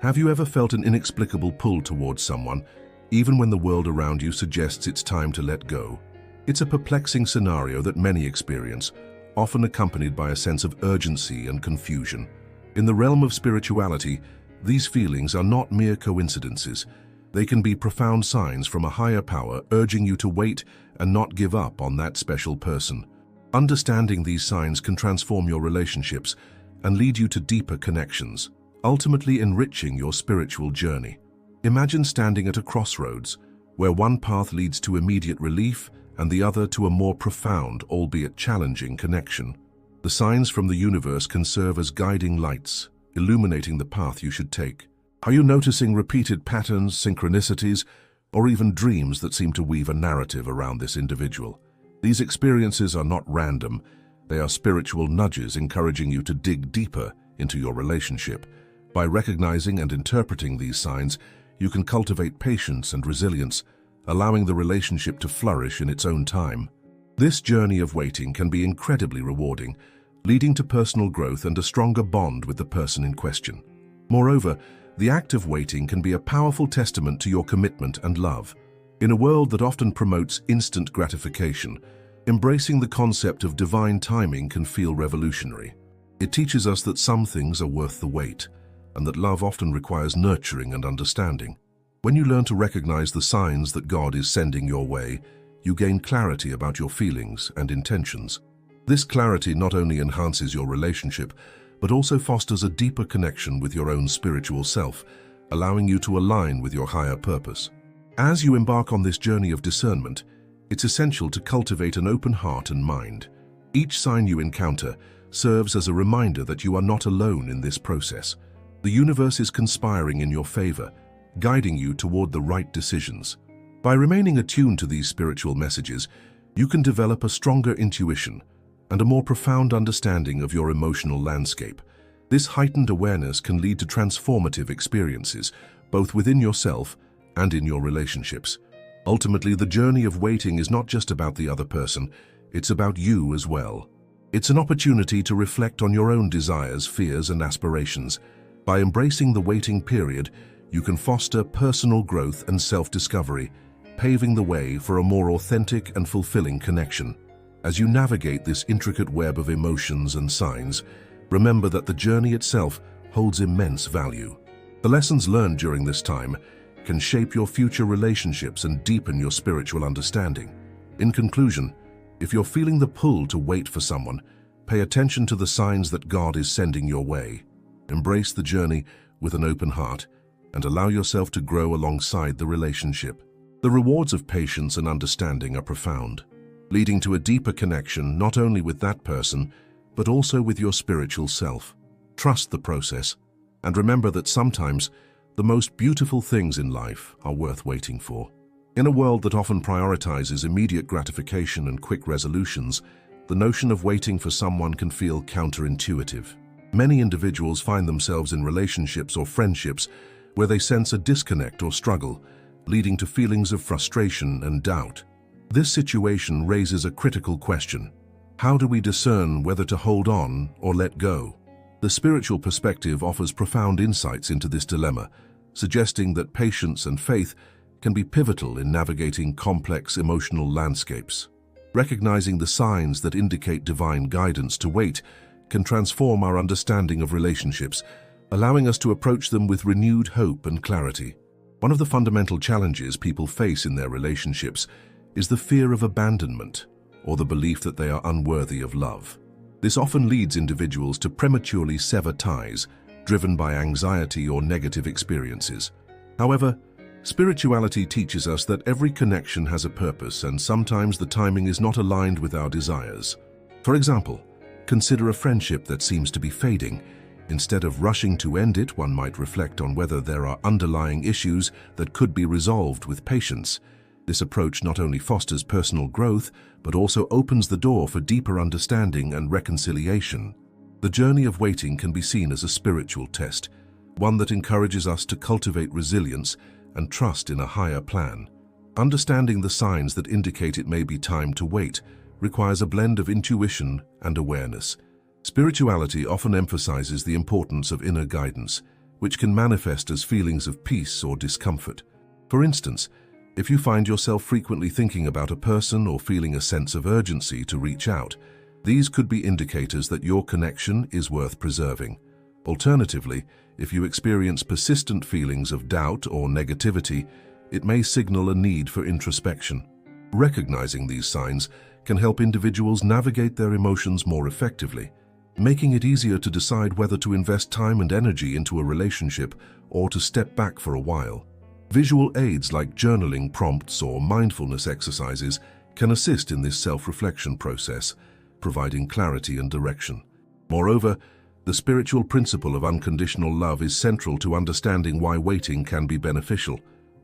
Have you ever felt an inexplicable pull towards someone, even when the world around you suggests it's time to let go? It's a perplexing scenario that many experience, often accompanied by a sense of urgency and confusion. In the realm of spirituality, these feelings are not mere coincidences. They can be profound signs from a higher power urging you to wait and not give up on that special person. Understanding these signs can transform your relationships and lead you to deeper connections, ultimately enriching your spiritual journey. Imagine standing at a crossroads, where one path leads to immediate relief and the other to a more profound, albeit challenging, connection. The signs from the universe can serve as guiding lights, illuminating the path you should take. Are you noticing repeated patterns, synchronicities, or even dreams that seem to weave a narrative around this individual? These experiences are not random. They are spiritual nudges encouraging you to dig deeper into your relationship. By recognizing and interpreting these signs, you can cultivate patience and resilience, allowing the relationship to flourish in its own time. This journey of waiting can be incredibly rewarding, leading to personal growth and a stronger bond with the person in question. Moreover, the act of waiting can be a powerful testament to your commitment and love. In a world that often promotes instant gratification, embracing the concept of divine timing can feel revolutionary. It teaches us that some things are worth the wait, and that love often requires nurturing and understanding. When you learn to recognize the signs that God is sending your way, you gain clarity about your feelings and intentions. This clarity not only enhances your relationship, but also fosters a deeper connection with your own spiritual self, allowing you to align with your higher purpose. As you embark on this journey of discernment, it's essential to cultivate an open heart and mind. Each sign you encounter serves as a reminder that you are not alone in this process. The universe is conspiring in your favor, guiding you toward the right decisions. By remaining attuned to these spiritual messages, you can develop a stronger intuition and a more profound understanding of your emotional landscape. This heightened awareness can lead to transformative experiences, both within yourself and in your relationships. Ultimately, the journey of waiting is not just about the other person, it's about you as well. It's an opportunity to reflect on your own desires, fears, and aspirations. By embracing the waiting period, you can foster personal growth and self-discovery, paving the way for a more authentic and fulfilling connection. As you navigate this intricate web of emotions and signs, remember that the journey itself holds immense value. The lessons learned during this time can shape your future relationships and deepen your spiritual understanding. In conclusion, if you're feeling the pull to wait for someone, pay attention to the signs that God is sending your way. Embrace the journey with an open heart and allow yourself to grow alongside the relationship. The rewards of patience and understanding are profound, leading to a deeper connection not only with that person, but also with your spiritual self. Trust the process, and remember that sometimes the most beautiful things in life are worth waiting for. In a world that often prioritizes immediate gratification and quick resolutions, the notion of waiting for someone can feel counterintuitive. Many individuals find themselves in relationships or friendships where they sense a disconnect or struggle, leading to feelings of frustration and doubt. This situation raises a critical question. How do we discern whether to hold on or let go? The spiritual perspective offers profound insights into this dilemma, suggesting that patience and faith can be pivotal in navigating complex emotional landscapes. Recognizing the signs that indicate divine guidance to wait can transform our understanding of relationships, allowing us to approach them with renewed hope and clarity. One of the fundamental challenges people face in their relationships is the fear of abandonment, or the belief that they are unworthy of love. This often leads individuals to prematurely sever ties, driven by anxiety or negative experiences. However, spirituality teaches us that every connection has a purpose, and sometimes the timing is not aligned with our desires. For example, consider a friendship that seems to be fading. Instead of rushing to end it, one might reflect on whether there are underlying issues that could be resolved with patience. This approach not only fosters personal growth, but also opens the door for deeper understanding and reconciliation. The journey of waiting can be seen as a spiritual test, one that encourages us to cultivate resilience and trust in a higher plan. Understanding the signs that indicate it may be time to wait requires a blend of intuition and awareness. Spirituality often emphasizes the importance of inner guidance, which can manifest as feelings of peace or discomfort. For instance, if you find yourself frequently thinking about a person or feeling a sense of urgency to reach out, these could be indicators that your connection is worth preserving. Alternatively, if you experience persistent feelings of doubt or negativity, it may signal a need for introspection. Recognizing these signs can help individuals navigate their emotions more effectively, making it easier to decide whether to invest time and energy into a relationship or to step back for a while. Visual aids like journaling prompts or mindfulness exercises can assist in this self-reflection process, providing clarity and direction. Moreover, the spiritual principle of unconditional love is central to understanding why waiting can be beneficial.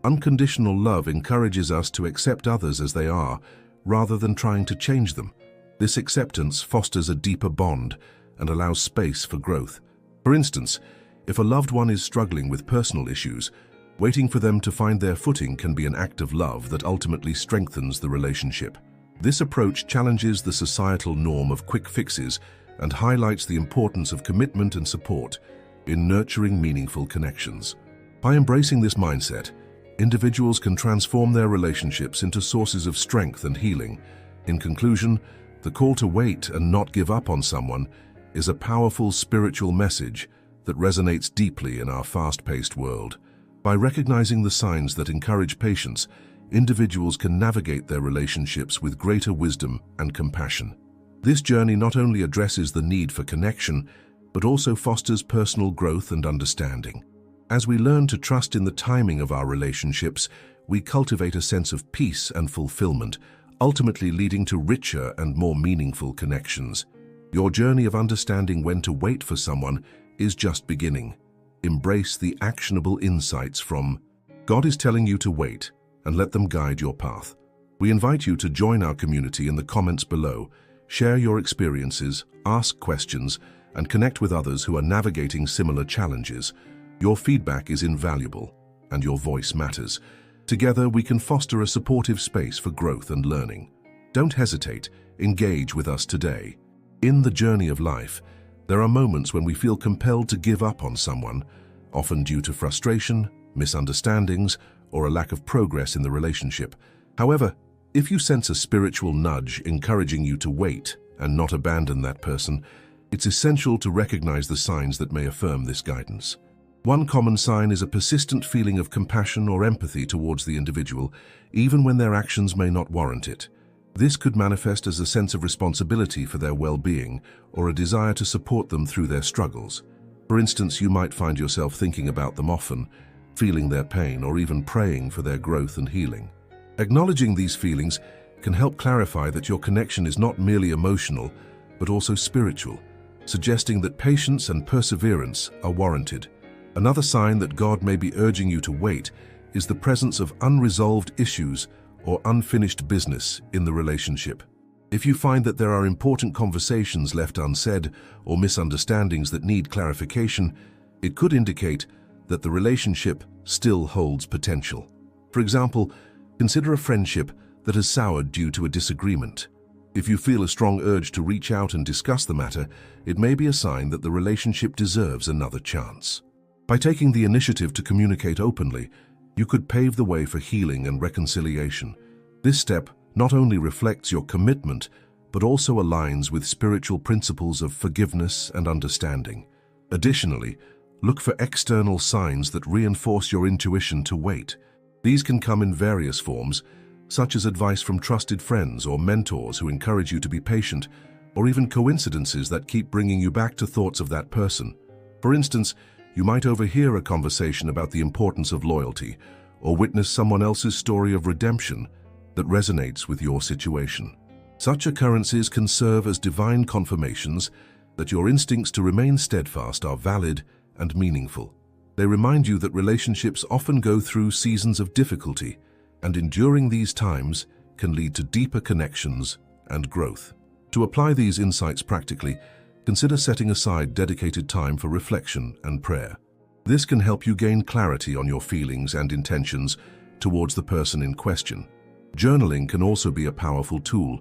Unconditional love encourages us to accept others as they are, rather than trying to change them. This acceptance fosters a deeper bond and allows space for growth. For instance, if a loved one is struggling with personal issues, waiting for them to find their footing can be an act of love that ultimately strengthens the relationship. This approach challenges the societal norm of quick fixes and highlights the importance of commitment and support in nurturing meaningful connections. By embracing this mindset, individuals can transform their relationships into sources of strength and healing. In conclusion, the call to wait and not give up on someone is a powerful spiritual message that resonates deeply in our fast-paced world. By recognizing the signs that encourage patience, individuals can navigate their relationships with greater wisdom and compassion. This journey not only addresses the need for connection, but also fosters personal growth and understanding. As we learn to trust in the timing of our relationships, we cultivate a sense of peace and fulfillment, ultimately leading to richer and more meaningful connections. Your journey of understanding when to wait for someone is just beginning. Embrace the actionable insights from God is telling you to wait, and let them guide your path. We invite you to join our community in the comments below. Share your experiences, ask questions, and connect with others who are navigating similar challenges. Your feedback is invaluable, and your voice matters. Together, we can foster a supportive space for growth and learning. Don't hesitate, engage with us today. In the journey of life, there are moments when we feel compelled to give up on someone, often due to frustration, misunderstandings, or a lack of progress in the relationship. However, if you sense a spiritual nudge encouraging you to wait and not abandon that person, it's essential to recognize the signs that may affirm this guidance. One common sign is a persistent feeling of compassion or empathy towards the individual, even when their actions may not warrant it. This could manifest as a sense of responsibility for their well-being or a desire to support them through their struggles. For instance, you might find yourself thinking about them often, feeling their pain, or even praying for their growth and healing. Acknowledging these feelings can help clarify that your connection is not merely emotional, but also spiritual, suggesting that patience and perseverance are warranted. Another sign that God may be urging you to wait is the presence of unresolved issues or unfinished business in the relationship. If you find that there are important conversations left unsaid or misunderstandings that need clarification, it could indicate that the relationship still holds potential. For example, consider a friendship that has soured due to a disagreement. If you feel a strong urge to reach out and discuss the matter, it may be a sign that the relationship deserves another chance. By taking the initiative to communicate openly, you could pave the way for healing and reconciliation. This step not only reflects your commitment, but also aligns with spiritual principles of forgiveness and understanding. Additionally, look for external signs that reinforce your intuition to wait. These can come in various forms, such as advice from trusted friends or mentors who encourage you to be patient, or even coincidences that keep bringing you back to thoughts of that person. For instance, you might overhear a conversation about the importance of loyalty, or witness someone else's story of redemption that resonates with your situation. Such occurrences can serve as divine confirmations that your instincts to remain steadfast are valid and meaningful. They remind you that relationships often go through seasons of difficulty, and enduring these times can lead to deeper connections and growth. To apply these insights practically, consider setting aside dedicated time for reflection and prayer. This can help you gain clarity on your feelings and intentions towards the person in question. Journaling can also be a powerful tool.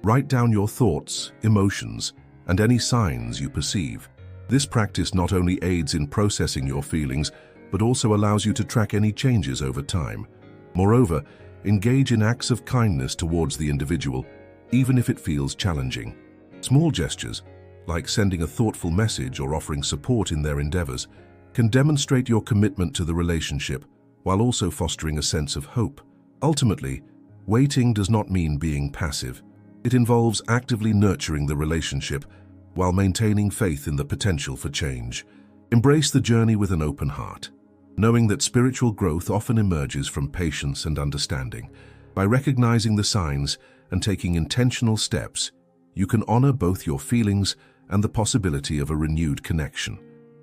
Write down your thoughts, emotions, and any signs you perceive. This practice not only aids in processing your feelings, but also allows you to track any changes over time. Moreover, engage in acts of kindness towards the individual, even if it feels challenging. Small gestures, like sending a thoughtful message or offering support in their endeavors, can demonstrate your commitment to the relationship while also fostering a sense of hope. Ultimately, waiting does not mean being passive. It involves actively nurturing the relationship while maintaining faith in the potential for change. Embrace the journey with an open heart, knowing that spiritual growth often emerges from patience and understanding. By recognizing the signs and taking intentional steps, you can honor both your feelings and the possibility of a renewed connection,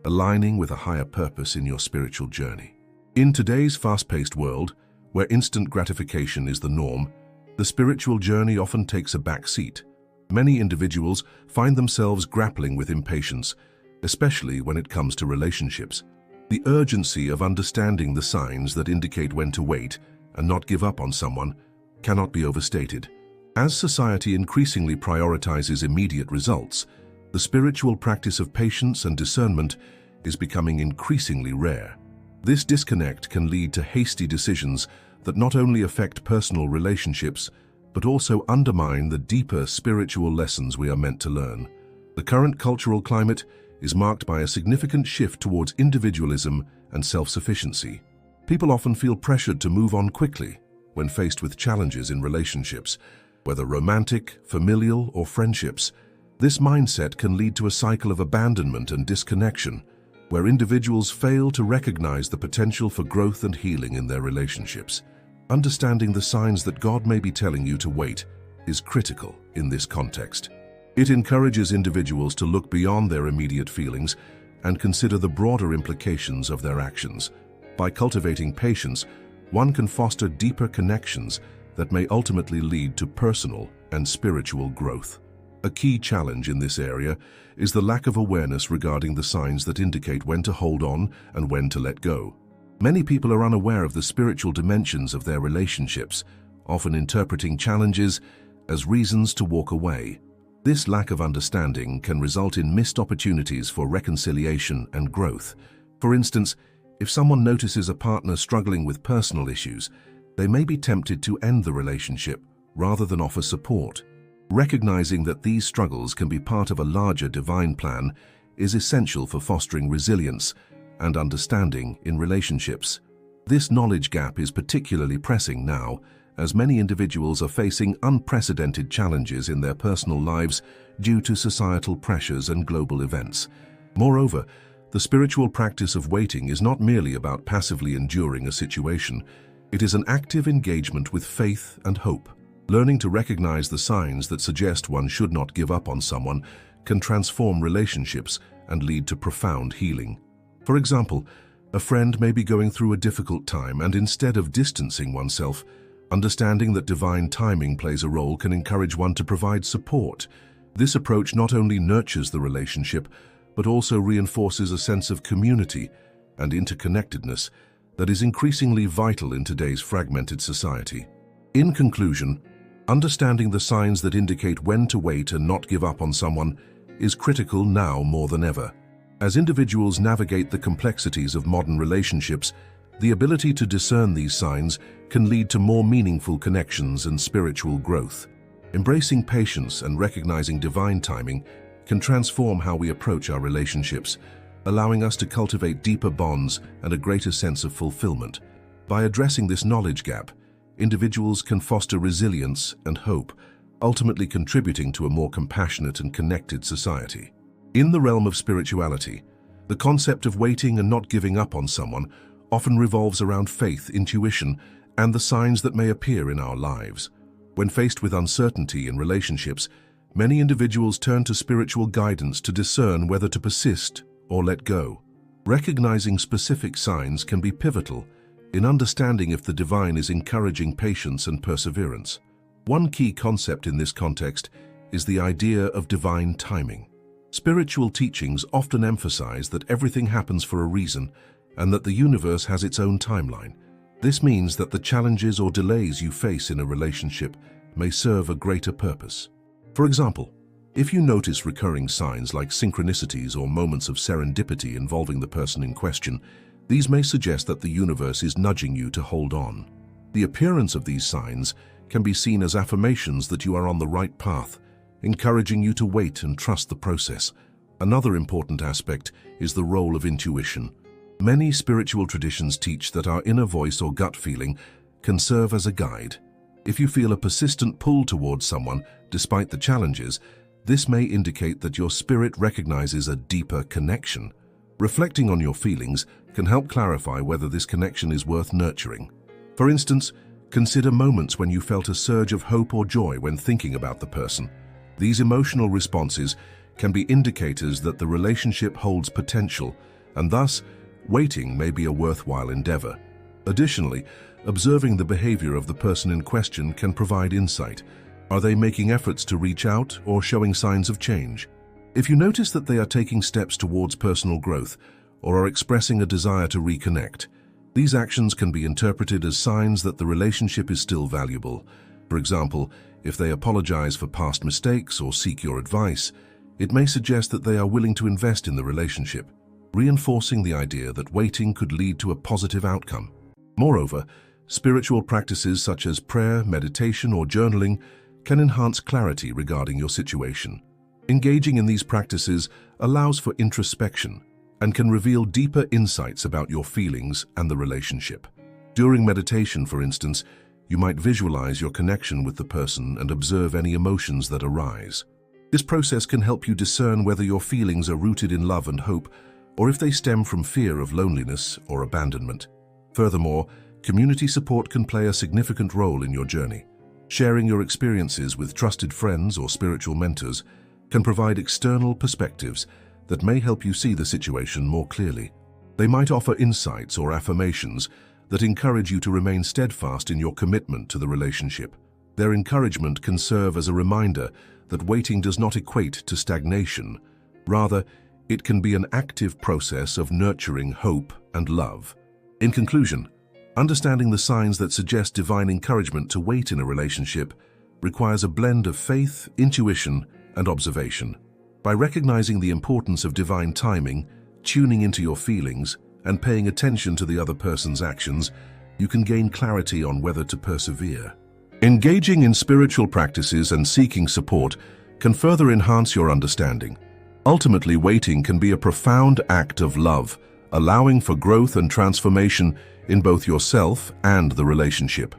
aligning with a higher purpose in your spiritual journey. In today's fast-paced world, where instant gratification is the norm, the spiritual journey often takes a back seat. Many individuals find themselves grappling with impatience, especially when it comes to relationships. The urgency of understanding the signs that indicate when to wait and not give up on someone cannot be overstated. As society increasingly prioritizes immediate results, the spiritual practice of patience and discernment is becoming increasingly rare. This disconnect can lead to hasty decisions that not only affect personal relationships, but also undermine the deeper spiritual lessons we are meant to learn. The current cultural climate is marked by a significant shift towards individualism and self-sufficiency. People often feel pressured to move on quickly when faced with challenges in relationships, whether romantic, familial, or friendships. This mindset can lead to a cycle of abandonment and disconnection, where individuals fail to recognize the potential for growth and healing in their relationships. Understanding the signs that God may be telling you to wait is critical in this context. It encourages individuals to look beyond their immediate feelings and consider the broader implications of their actions. By cultivating patience, one can foster deeper connections that may ultimately lead to personal and spiritual growth. A key challenge in this area is the lack of awareness regarding the signs that indicate when to hold on and when to let go. Many people are unaware of the spiritual dimensions of their relationships, often interpreting challenges as reasons to walk away. This lack of understanding can result in missed opportunities for reconciliation and growth. For instance, if someone notices a partner struggling with personal issues, they may be tempted to end the relationship rather than offer support. Recognizing that these struggles can be part of a larger divine plan is essential for fostering resilience and understanding in relationships. This knowledge gap is particularly pressing now, as many individuals are facing unprecedented challenges in their personal lives due to societal pressures and global events. Moreover, the spiritual practice of waiting is not merely about passively enduring a situation. It is an active engagement with faith and hope. Learning to recognize the signs that suggest one should not give up on someone can transform relationships and lead to profound healing. For example, a friend may be going through a difficult time, and instead of distancing oneself, understanding that divine timing plays a role can encourage one to provide support. This approach not only nurtures the relationship, but also reinforces a sense of community and interconnectedness that is increasingly vital in today's fragmented society. In conclusion, understanding the signs that indicate when to wait and not give up on someone is critical now more than ever. As individuals navigate the complexities of modern relationships, the ability to discern these signs can lead to more meaningful connections and spiritual growth. Embracing patience and recognizing divine timing can transform how we approach our relationships, allowing us to cultivate deeper bonds and a greater sense of fulfillment. By addressing this knowledge gap, individuals can foster resilience and hope, ultimately contributing to a more compassionate and connected society. In the realm of spirituality, the concept of waiting and not giving up on someone often revolves around faith, intuition, and the signs that may appear in our lives. When faced with uncertainty in relationships, many individuals turn to spiritual guidance to discern whether to persist or let go. Recognizing specific signs can be pivotal in understanding if the divine is encouraging patience and perseverance. One key concept in this context is the idea of divine timing. Spiritual teachings often emphasize that everything happens for a reason and that the universe has its own timeline. This means that the challenges or delays you face in a relationship may serve a greater purpose. For example, If you notice recurring signs like synchronicities or moments of serendipity involving the person in question, these may suggest that the universe is nudging you to hold on. The appearance of these signs can be seen as affirmations that you are on the right path, encouraging you to wait and trust the process. Another important aspect is the role of intuition. Many spiritual traditions teach that our inner voice or gut feeling can serve as a guide. If you feel a persistent pull towards someone despite the challenges, this may indicate that your spirit recognizes a deeper connection. Reflecting on your feelings can help clarify whether this connection is worth nurturing. For instance, consider moments when you felt a surge of hope or joy when thinking about the person. These emotional responses can be indicators that the relationship holds potential, and thus, waiting may be a worthwhile endeavor. Additionally, observing the behavior of the person in question can provide insight. Are they making efforts to reach out or showing signs of change? If you notice that they are taking steps towards personal growth or are expressing a desire to reconnect, these actions can be interpreted as signs that the relationship is still valuable. For example, if they apologize for past mistakes or seek your advice, it may suggest that they are willing to invest in the relationship, reinforcing the idea that waiting could lead to a positive outcome. Moreover, spiritual practices such as prayer, meditation, or journaling can enhance clarity regarding your situation. Engaging in these practices allows for introspection and can reveal deeper insights about your feelings and the relationship. During meditation, for instance, you might visualize your connection with the person and observe any emotions that arise. This process can help you discern whether your feelings are rooted in love and hope, or if they stem from fear of loneliness or abandonment. Furthermore, community support can play a significant role in your journey. Sharing your experiences with trusted friends or spiritual mentors can provide external perspectives that may help you see the situation more clearly. They might offer insights or affirmations that encourage you to remain steadfast in your commitment to the relationship. Their encouragement can serve as a reminder that waiting does not equate to stagnation. Rather, it can be an active process of nurturing hope and love. In conclusion, understanding the signs that suggest divine encouragement to wait in a relationship requires a blend of faith, intuition, and observation. By recognizing the importance of divine timing, tuning into your feelings, and paying attention to the other person's actions, you can gain clarity on whether to persevere. Engaging in spiritual practices and seeking support can further enhance your understanding. Ultimately, waiting can be a profound act of love, allowing for growth and transformation in both yourself and the relationship.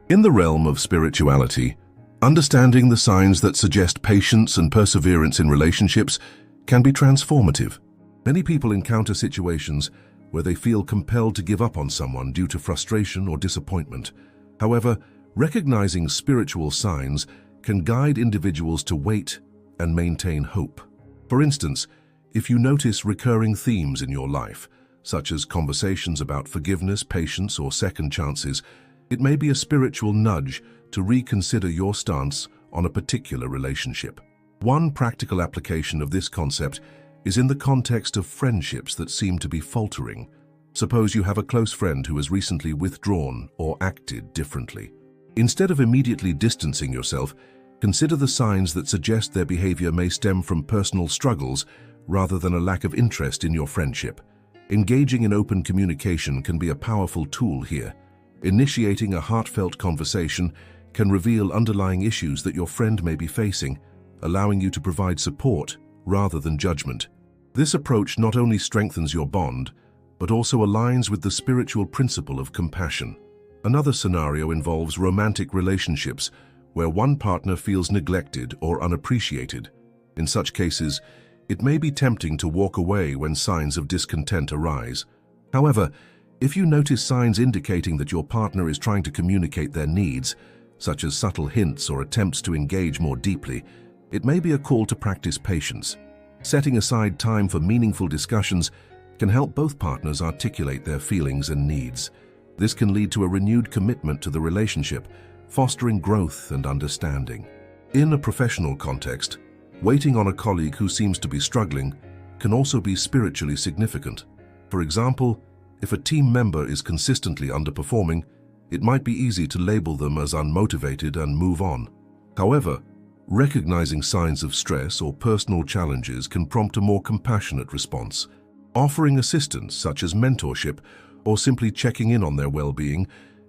In the realm of spirituality, understanding the signs that suggest patience and perseverance in relationships can be transformative. Many people encounter situations where they feel compelled to give up on someone due to frustration or disappointment. However, recognizing spiritual signs can guide individuals to wait and maintain hope. For instance, if you notice recurring themes in your life, such as conversations about forgiveness, patience, or second chances, it may be a spiritual nudge to reconsider your stance on a particular relationship. One practical application of this concept is in the context of friendships that seem to be faltering. Suppose you have a close friend who has recently withdrawn or acted differently. Instead of immediately distancing yourself, consider the signs that suggest their behavior may stem from personal struggles rather than a lack of interest in your friendship. Engaging in open communication can be a powerful tool here. Initiating a heartfelt conversation can reveal underlying issues that your friend may be facing, allowing you to provide support rather than judgment. This approach not only strengthens your bond, but also aligns with the spiritual principle of compassion. Another scenario involves romantic relationships where one partner feels neglected or unappreciated. In such cases, it may be tempting to walk away when signs of discontent arise. However, if you notice signs indicating that your partner is trying to communicate their needs, such as subtle hints or attempts to engage more deeply, it may be a call to practice patience. Setting aside time for meaningful discussions can help both partners articulate their feelings and needs. This can lead to a renewed commitment to the relationship, fostering growth and understanding. In a professional context, waiting on a colleague who seems to be struggling can also be spiritually significant. For example, if a team member is consistently underperforming, it might be easy to label them as unmotivated and move on. However, Recognizing signs of stress or personal challenges can prompt a more compassionate response. Offering assistance, such as mentorship or simply checking in on their well-being,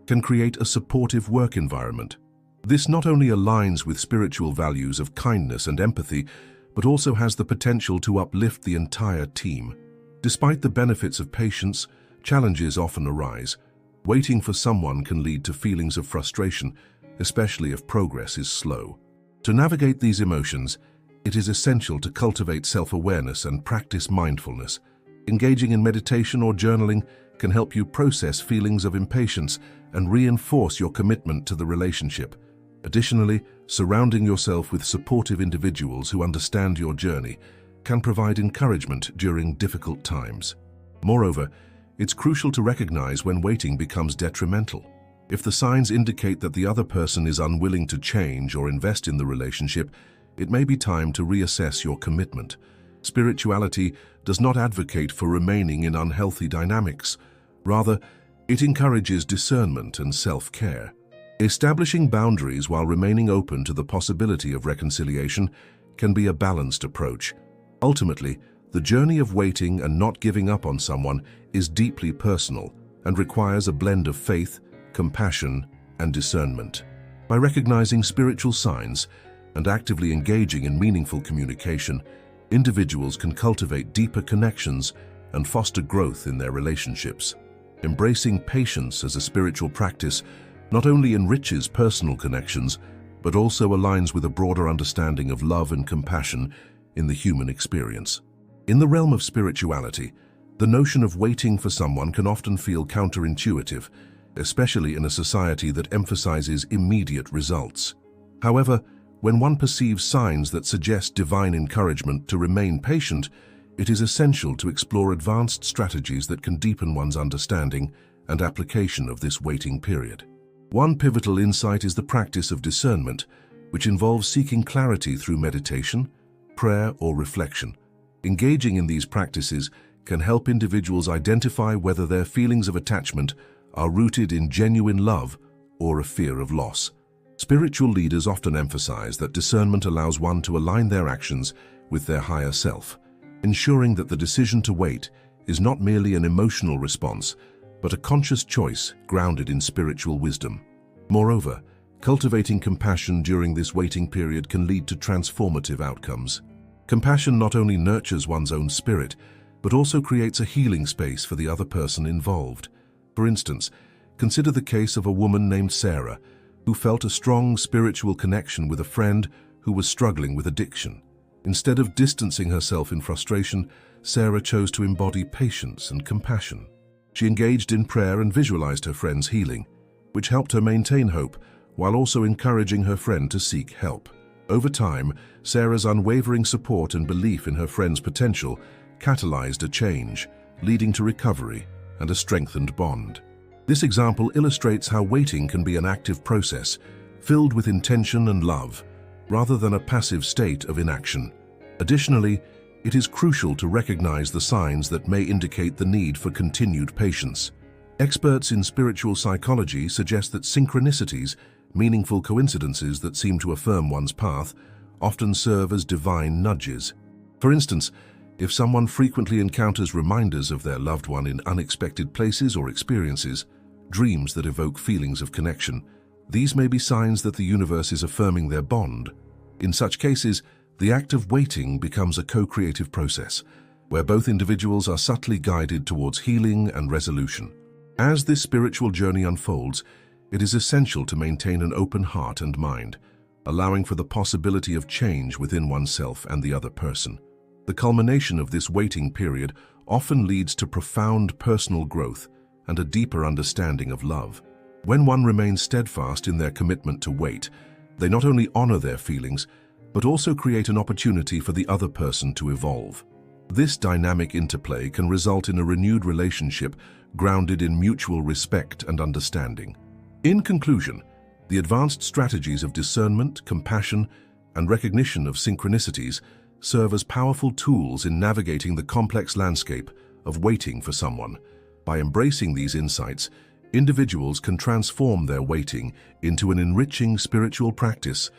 can create a supportive work environment. This not only aligns with spiritual values of kindness and empathy, but also has the potential to uplift the entire team. Despite the benefits of patience, challenges often arise. Waiting for someone can lead to feelings of frustration, especially if progress is slow. To navigate these emotions, it is essential to cultivate self-awareness and practice mindfulness. Engaging in meditation or journaling can help you process feelings of impatience and reinforce your commitment to the relationship. Additionally, surrounding yourself with supportive individuals who understand your journey can provide encouragement during difficult times. Moreover, it's crucial to recognize when waiting becomes detrimental. If the signs indicate that the other person is unwilling to change or invest in the relationship, it may be time to reassess your commitment. Spirituality does not advocate for remaining in unhealthy dynamics. Rather, it encourages discernment and self-care. Establishing boundaries while remaining open to the possibility of reconciliation can be a balanced approach. Ultimately, the journey of waiting and not giving up on someone is deeply personal and requires a blend of faith, compassion, and discernment. By recognizing spiritual signs and actively engaging in meaningful communication, individuals can cultivate deeper connections and foster growth in their relationships. Embracing patience as a spiritual practice not only enriches personal connections, but also aligns with a broader understanding of love and compassion in the human experience. In the realm of spirituality, the notion of waiting for someone can often feel counterintuitive, especially in a society that emphasizes immediate results. However, when one perceives signs that suggest divine encouragement to remain patient, it is essential to explore advanced strategies that can deepen one's understanding and application of this waiting period. One pivotal insight is the practice of discernment, which involves seeking clarity through meditation, prayer, or reflection. Engaging in these practices can help individuals identify whether their feelings of attachment are rooted in genuine love or a fear of loss. Spiritual leaders often emphasize that discernment allows one to align their actions with their higher self, ensuring that the decision to wait is not merely an emotional response, but a conscious choice grounded in spiritual wisdom. Moreover, cultivating compassion during this waiting period can lead to transformative outcomes. Compassion not only nurtures one's own spirit, but also creates a healing space for the other person involved. For instance, consider the case of a woman named Sarah, who felt a strong spiritual connection with a friend who was struggling with addiction. Instead of distancing herself in frustration, Sarah chose to embody patience and compassion. She engaged in prayer and visualized her friend's healing, which helped her maintain hope while also encouraging her friend to seek help. Over time, Sarah's unwavering support and belief in her friend's potential catalyzed a change, leading to recovery and a strengthened bond. This example illustrates how waiting can be an active process, filled with intention and love, rather than a passive state of inaction. Additionally, it is crucial to recognize the signs that may indicate the need for continued patience. Experts in spiritual psychology suggest that synchronicities, meaningful coincidences that seem to affirm one's path, often serve as divine nudges. For instance, if someone frequently encounters reminders of their loved one in unexpected places or experiences, dreams that evoke feelings of connection, these may be signs that the universe is affirming their bond. In such cases, the act of waiting becomes a co-creative process, where both individuals are subtly guided towards healing and resolution. As this spiritual journey unfolds, it is essential to maintain an open heart and mind, allowing for the possibility of change within oneself and the other person. The culmination of this waiting period often leads to profound personal growth and a deeper understanding of love. When one remains steadfast in their commitment to wait, they not only honor their feelings, but also create an opportunity for the other person to evolve. This dynamic interplay can result in a renewed relationship grounded in mutual respect and understanding. In conclusion, the advanced strategies of discernment, compassion, and recognition of synchronicities serve as powerful tools in navigating the complex landscape of waiting for someone. By embracing these insights, individuals can transform their waiting into an enriching spiritual practice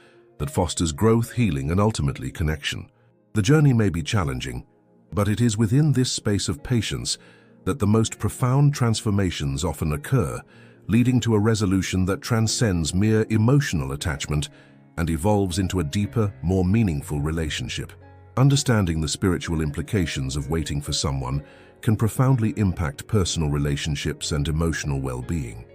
that fosters growth, healing, and ultimately connection. The journey may be challenging, but it is within this space of patience that the most profound transformations often occur, leading to a resolution that transcends mere emotional attachment and evolves into a deeper, more meaningful relationship. Understanding the spiritual implications of waiting for someone can profoundly impact personal relationships and emotional well-being.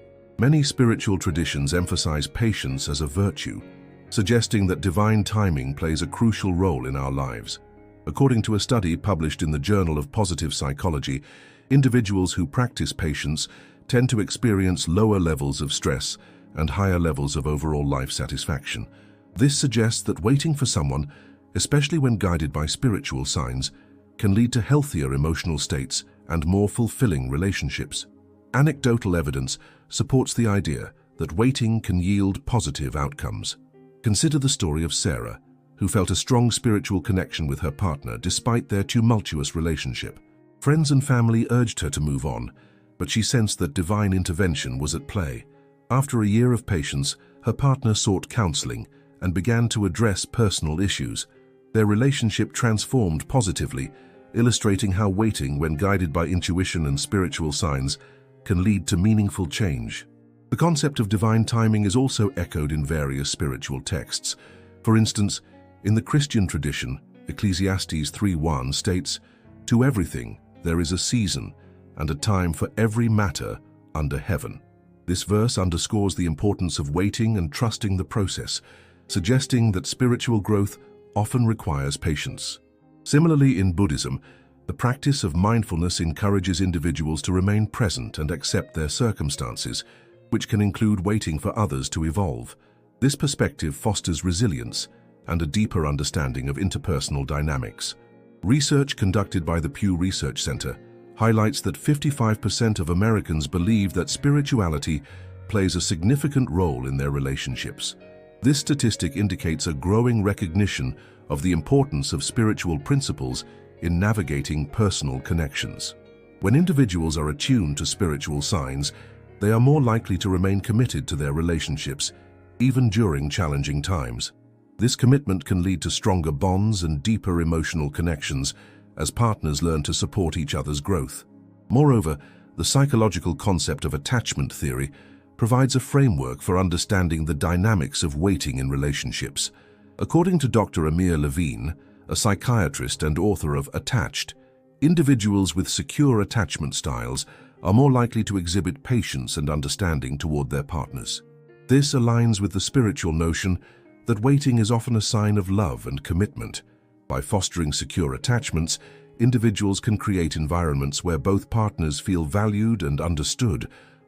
Many spiritual traditions emphasize patience as a virtue, suggesting that divine timing plays a crucial role in our lives. According to a study published in the Journal of Positive Psychology, individuals who practice patience tend to experience lower levels of stress and higher levels of overall life satisfaction. This suggests that waiting for someone, especially when guided by spiritual signs, can lead to healthier emotional states and more fulfilling relationships. Anecdotal evidence supports the idea that waiting can yield positive outcomes. Consider the story of Sarah, who felt a strong spiritual connection with her partner despite their tumultuous relationship. Friends and family urged her to move on, but she sensed that divine intervention was at play. After a year of patience, her partner sought counseling and began to address personal issues. Their relationship transformed positively, illustrating how waiting, when guided by intuition and spiritual signs, can lead to meaningful change. The concept of divine timing is also echoed in various spiritual texts. For instance, in the Christian tradition, Ecclesiastes 3:1 states, "To everything there is a season and a time for every matter under heaven." This verse underscores the importance of waiting and trusting the process, suggesting that spiritual growth often requires patience. Similarly, in Buddhism, the practice of mindfulness encourages individuals to remain present and accept their circumstances, which can include waiting for others to evolve. This perspective fosters resilience and a deeper understanding of interpersonal dynamics. Research conducted by the Pew Research Center highlights that 55% of Americans believe that spirituality plays a significant role in their relationships. This statistic indicates a growing recognition of the importance of spiritual principles in navigating personal connections. When individuals are attuned to spiritual signs, they are more likely to remain committed to their relationships, even during challenging times. This commitment can lead to stronger bonds and deeper emotional connections as partners learn to support each other's growth. Moreover, the psychological concept of attachment theory provides a framework for understanding the dynamics of waiting in relationships. According to Dr. Amir Levine, a psychiatrist and author of Attached, individuals with secure attachment styles are more likely to exhibit patience and understanding toward their partners. This aligns with the spiritual notion that waiting is often a sign of love and commitment. By fostering secure attachments, individuals can create environments where both partners feel valued and understood,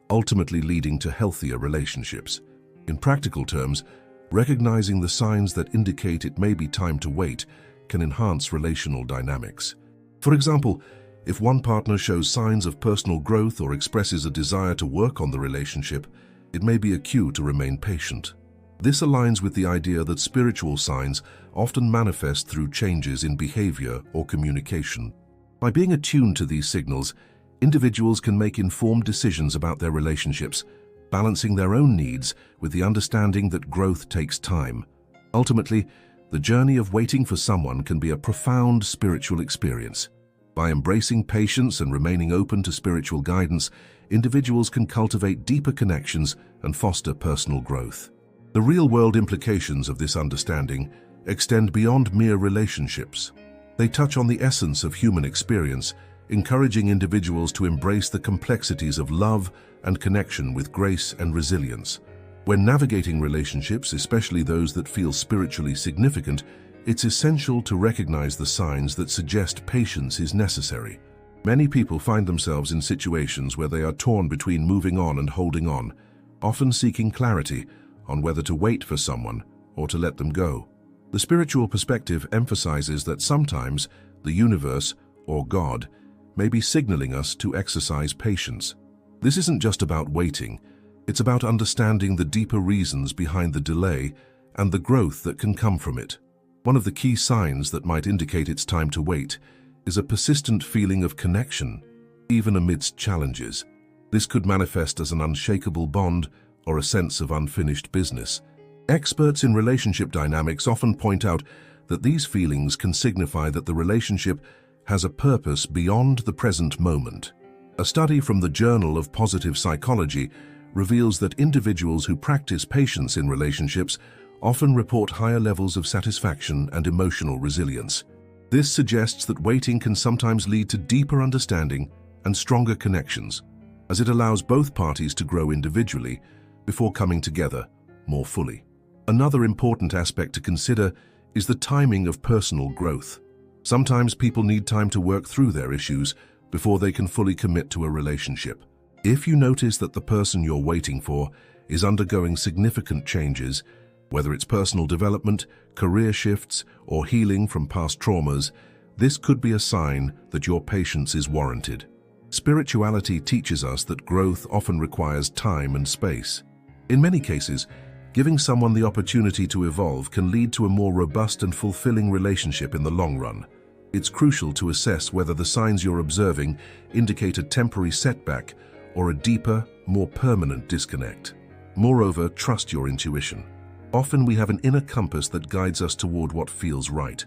ultimately leading to healthier relationships. In practical terms, recognizing the signs that indicate it may be time to wait can enhance relational dynamics. For example, if one partner shows signs of personal growth or expresses a desire to work on the relationship, it may be a cue to remain patient. This aligns with the idea that spiritual signs often manifest through changes in behavior or communication. By being attuned to these signals, individuals can make informed decisions about their relationships, balancing their own needs with the understanding that growth takes time. Ultimately, the journey of waiting for someone can be a profound spiritual experience. By embracing patience and remaining open to spiritual guidance, individuals can cultivate deeper connections and foster personal growth. The real-world implications of this understanding extend beyond mere relationships. They touch on the essence of human experience, encouraging individuals to embrace the complexities of love and connection with grace and resilience. When navigating relationships, especially those that feel spiritually significant, it's essential to recognize the signs that suggest patience is necessary. Many people find themselves in situations where they are torn between moving on and holding on, often seeking clarity on whether to wait for someone or to let them go. The spiritual perspective emphasizes that sometimes the universe, or God, may be signaling us to exercise patience. This isn't just about waiting, it's about understanding the deeper reasons behind the delay and the growth that can come from it. One of the key signs that might indicate it's time to wait is a persistent feeling of connection, even amidst challenges. This could manifest as an unshakable bond or a sense of unfinished business, Experts in relationship dynamics often point out that these feelings can signify that the relationship has a purpose beyond the present moment. A study from the Journal of Positive Psychology reveals that individuals who practice patience in relationships often report higher levels of satisfaction and emotional resilience. This suggests that waiting can sometimes lead to deeper understanding and stronger connections, as it allows both parties to grow individually before coming together more fully. Another important aspect to consider is the timing of personal growth. Sometimes people need time to work through their issues before they can fully commit to a relationship. If you notice that the person you're waiting for is undergoing significant changes, whether it's personal development, career shifts, or healing from past traumas, this could be a sign that your patience is warranted. Spirituality teaches us that growth often requires time and space. In many cases, giving someone the opportunity to evolve can lead to a more robust and fulfilling relationship in the long run. It's crucial to assess whether the signs you're observing indicate a temporary setback or a deeper, more permanent disconnect. Moreover, trust your intuition. Often we have an inner compass that guides us toward what feels right.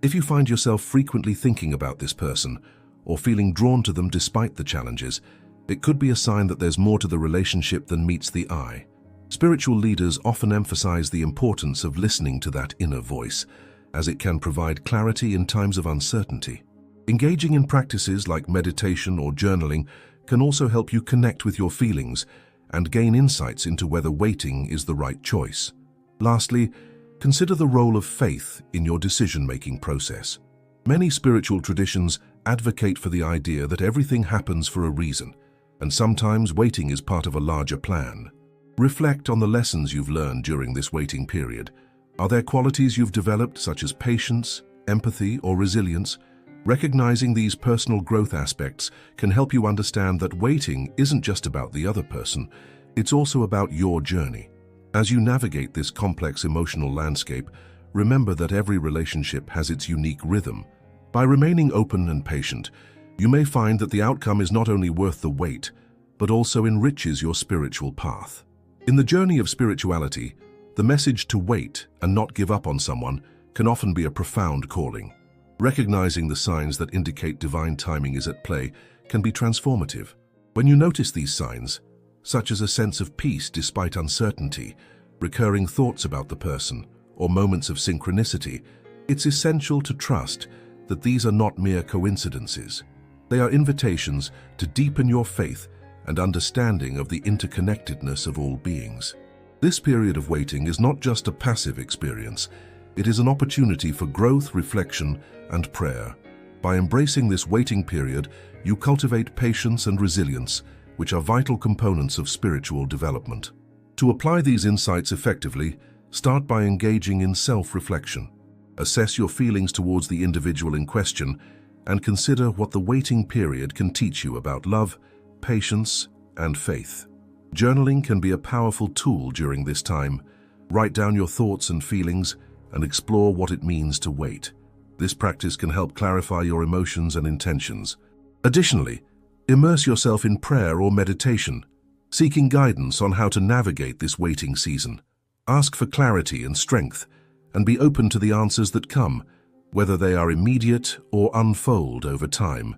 If you find yourself frequently thinking about this person or feeling drawn to them despite the challenges, it could be a sign that there's more to the relationship than meets the eye. Spiritual leaders often emphasize the importance of listening to that inner voice, as it can provide clarity in times of uncertainty. Engaging in practices like meditation or journaling can also help you connect with your feelings and gain insights into whether waiting is the right choice. Lastly, consider the role of faith in your decision-making process. Many spiritual traditions advocate for the idea that everything happens for a reason, and sometimes waiting is part of a larger plan. Reflect on the lessons you've learned during this waiting period. Are there qualities you've developed, such as patience, empathy, or resilience? Recognizing these personal growth aspects can help you understand that waiting isn't just about the other person, it's also about your journey. As you navigate this complex emotional landscape, remember that every relationship has its unique rhythm. By remaining open and patient, you may find that the outcome is not only worth the wait, but also enriches your spiritual path. In the journey of spirituality, the message to wait and not give up on someone can often be a profound calling. Recognizing the signs that indicate divine timing is at play can be transformative. When you notice these signs, such as a sense of peace despite uncertainty, recurring thoughts about the person, or moments of synchronicity, it's essential to trust that these are not mere coincidences. They are invitations to deepen your faith and understanding of the interconnectedness of all beings. This period of waiting is not just a passive experience, it is an opportunity for growth, reflection, and prayer. By embracing this waiting period, you cultivate patience and resilience, which are vital components of spiritual development. To apply these insights effectively, start by engaging in self-reflection. Assess your feelings towards the individual in question, and consider what the waiting period can teach you about love, patience, and faith. Journaling can be a powerful tool during this time. Write down your thoughts and feelings and explore what it means to wait. This practice can help clarify your emotions and intentions. Additionally, immerse yourself in prayer or meditation, seeking guidance on how to navigate this waiting season. Ask for clarity and strength, and be open to the answers that come, whether they are immediate or unfold over time.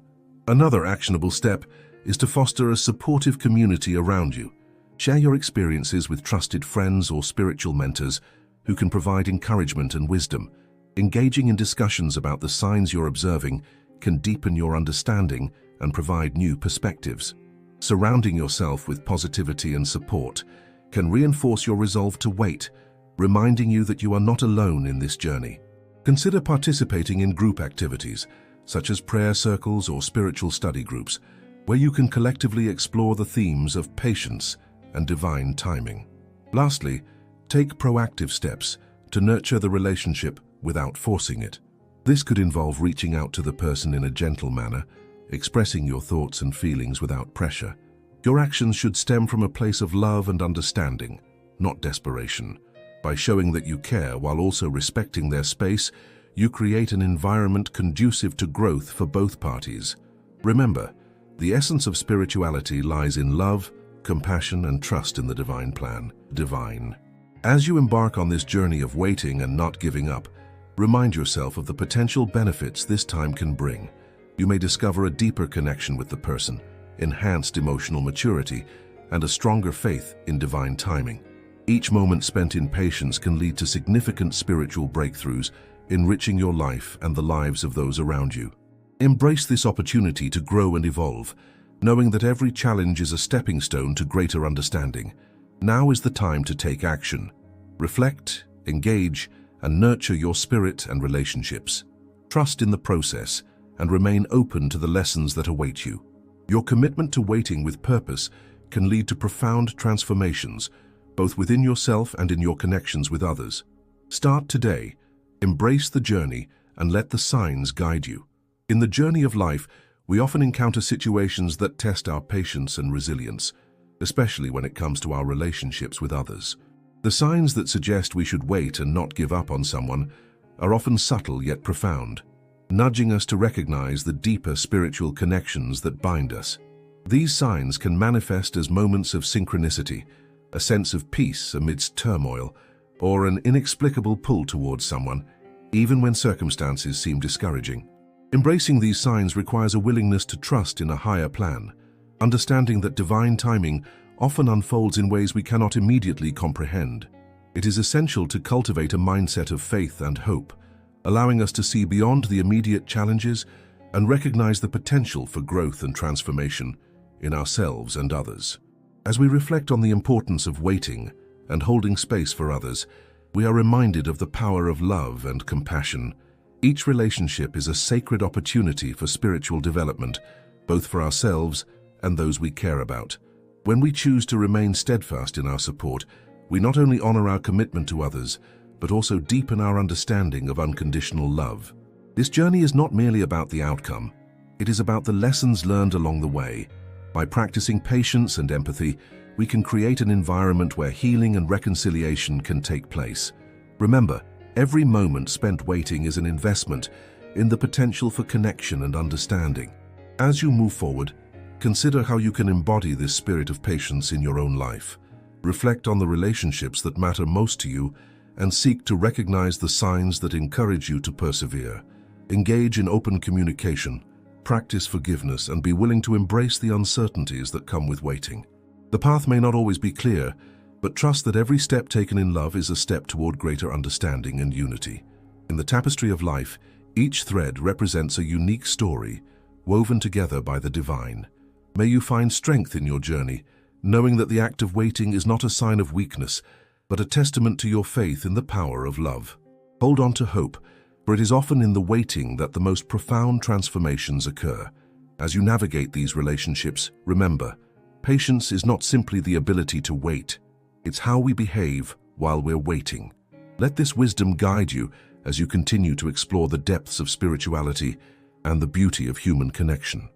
Another actionable step is to foster a supportive community around you. Share your experiences with trusted friends or spiritual mentors who can provide encouragement and wisdom. Engaging in discussions about the signs you're observing can deepen your understanding and provide new perspectives. Surrounding yourself with positivity and support can reinforce your resolve to wait, reminding you that you are not alone in this journey. Consider participating in group activities, such as prayer circles or spiritual study groups, where you can collectively explore the themes of patience and divine timing. Lastly, take proactive steps to nurture the relationship without forcing it. This could involve reaching out to the person in a gentle manner, expressing your thoughts and feelings without pressure. Your actions should stem from a place of love and understanding, not desperation. By showing that you care while also respecting their space, you create an environment conducive to growth for both parties. Remember, the essence of spirituality lies in love, compassion, and trust in the divine plan. As you embark on this journey of waiting and not giving up, remind yourself of the potential benefits this time can bring. You may discover a deeper connection with the person, enhanced emotional maturity, and a stronger faith in divine timing. Each moment spent in patience can lead to significant spiritual breakthroughs, enriching your life and the lives of those around you. Embrace this opportunity to grow and evolve, knowing that every challenge is a stepping stone to greater understanding. Now is the time to take action. Reflect, engage, and nurture your spirit and relationships. Trust in the process and remain open to the lessons that await you. Your commitment to waiting with purpose can lead to profound transformations, both within yourself and in your connections with others. Start today, embrace the journey, and let the signs guide you. In the journey of life, we often encounter situations that test our patience and resilience, especially when it comes to our relationships with others. The signs that suggest we should wait and not give up on someone are often subtle yet profound, nudging us to recognize the deeper spiritual connections that bind us. These signs can manifest as moments of synchronicity, a sense of peace amidst turmoil, or an inexplicable pull towards someone, even when circumstances seem discouraging. Embracing these signs requires a willingness to trust in a higher plan, understanding that divine timing often unfolds in ways we cannot immediately comprehend. It is essential to cultivate a mindset of faith and hope, allowing us to see beyond the immediate challenges and recognize the potential for growth and transformation in ourselves and others. As we reflect on the importance of waiting and holding space for others, we are reminded of the power of love and compassion. Each relationship is a sacred opportunity for spiritual development, both for ourselves and those we care about. When we choose to remain steadfast in our support, we not only honor our commitment to others, but also deepen our understanding of unconditional love. This journey is not merely about the outcome, it is about the lessons learned along the way. By practicing patience and empathy, we can create an environment where healing and reconciliation can take place. Remember, every moment spent waiting is an investment in the potential for connection and understanding. As you move forward, consider how you can embody this spirit of patience in your own life. Reflect on the relationships that matter most to you and seek to recognize the signs that encourage you to persevere. Engage in open communication, practice forgiveness, and be willing to embrace the uncertainties that come with waiting. The path may not always be clear, but trust that every step taken in love is a step toward greater understanding and unity. In the tapestry of life, each thread represents a unique story, woven together by the divine. May you find strength in your journey, knowing that the act of waiting is not a sign of weakness, but a testament to your faith in the power of love. Hold on to hope, for it is often in the waiting that the most profound transformations occur. As you navigate these relationships, remember, patience is not simply the ability to wait, it's how we behave while we're waiting. Let this wisdom guide you as you continue to explore the depths of spirituality and the beauty of human connection.